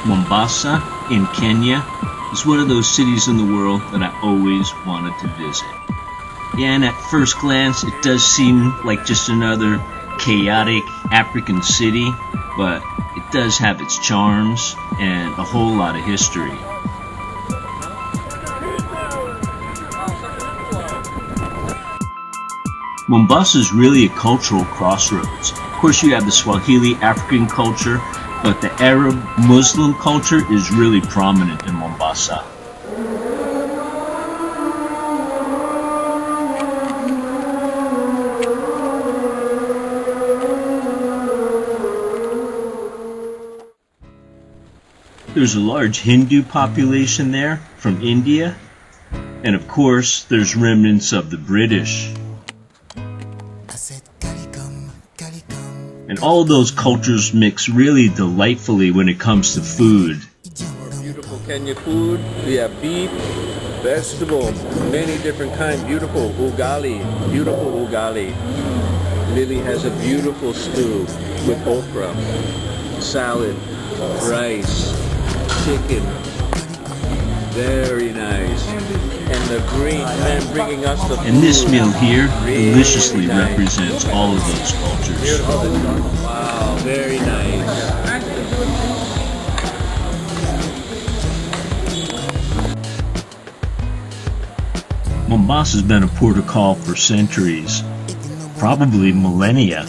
Mombasa in Kenya is one of those cities in the world that I always wanted to visit. Yeah, and at first glance it does seem like just another chaotic African city, but it does have its charms and a whole lot of history. Mombasa is really a cultural crossroads. Of course you have the Swahili African culture, but the Arab Muslim culture is really prominent in Mombasa. There's a large Hindu population there from India, and of course there's remnants of the British. And all of those cultures mix really delightfully when it comes to food. Beautiful Kenyan food. We have beef, vegetable, many different kinds. Beautiful ugali. Lily has a beautiful stew with okra, salad, rice, chicken. Very nice. And the green man bringing us the food. And this meal here deliciously represents all of those cultures. Wow, very nice. Mombasa's been a port of call for centuries, probably millennia.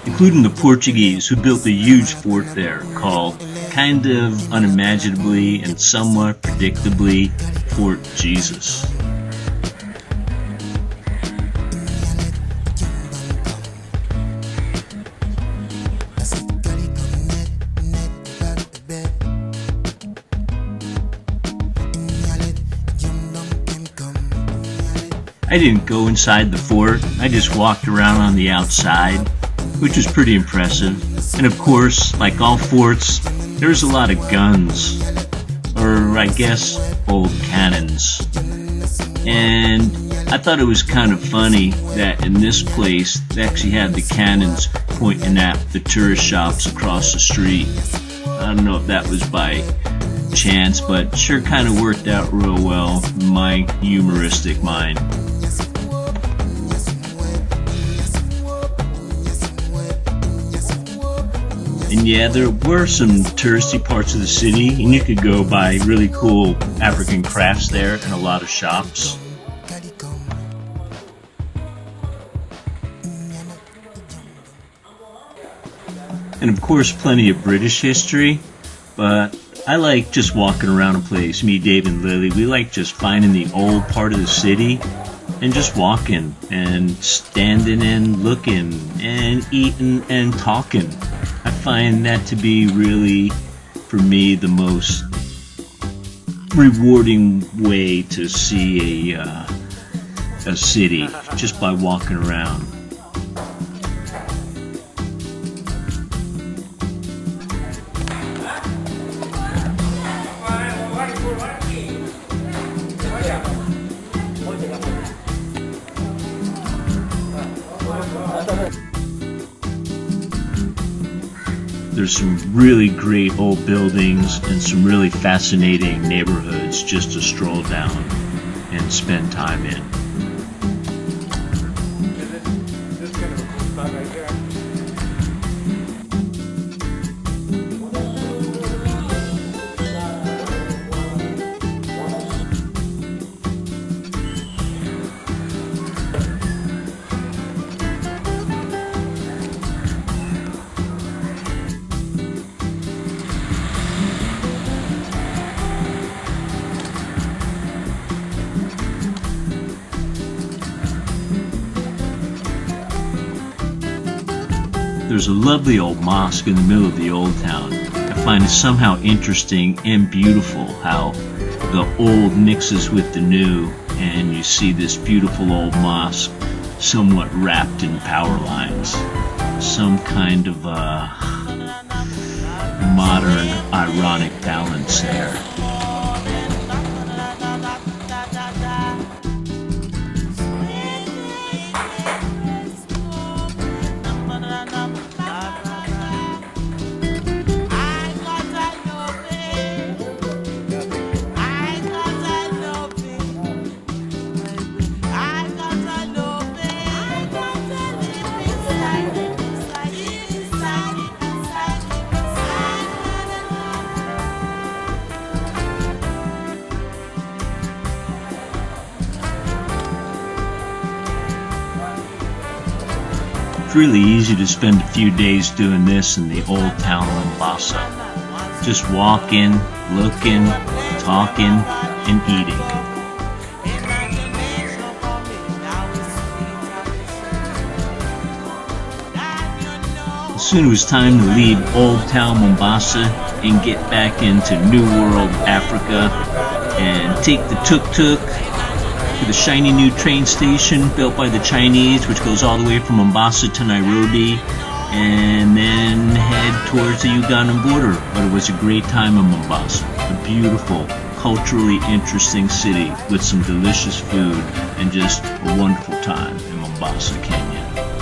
Including the Portuguese, who built a huge fort there called, kind of unimaginably and somewhat predictably, Fort Jesus. I didn't go inside the fort, I just walked around on the outside, which was pretty impressive. And of course, like all forts, there's a lot of guns, or I guess old cannons. And I thought it was kind of funny that in this place they actually had the cannons pointing at the tourist shops across the street. I don't know if that was by chance, but sure kind of worked out real well in my humoristic mind. And yeah, there were some touristy parts of the city, and you could go buy really cool African crafts there and a lot of shops. And of course, plenty of British history, but I like just walking around a place. Me, Dave, and Lily, we like just finding the old part of the city and just walking and standing and looking and eating and talking. I find that to be really, for me, the most rewarding way to see a city, just by walking around. There's some really great old buildings and some really fascinating neighborhoods just to stroll down and spend time in. There's a lovely old mosque in the middle of the old town. I find it somehow interesting and beautiful how the old mixes with the new, and you see this beautiful old mosque somewhat wrapped in power lines. Some kind of modern ironic balance there. It's really easy to spend a few days doing this in the old town of Mombasa. Just walking, looking, talking, and eating. Soon it was time to leave Old Town Mombasa and get back into New World Africa and take the tuk-tuk to the shiny new train station built by the Chinese, which goes all the way from Mombasa to Nairobi, and then head towards the Ugandan border. But it was a great time in Mombasa, a beautiful, culturally interesting city with some delicious food and just a wonderful time in Mombasa, Kenya.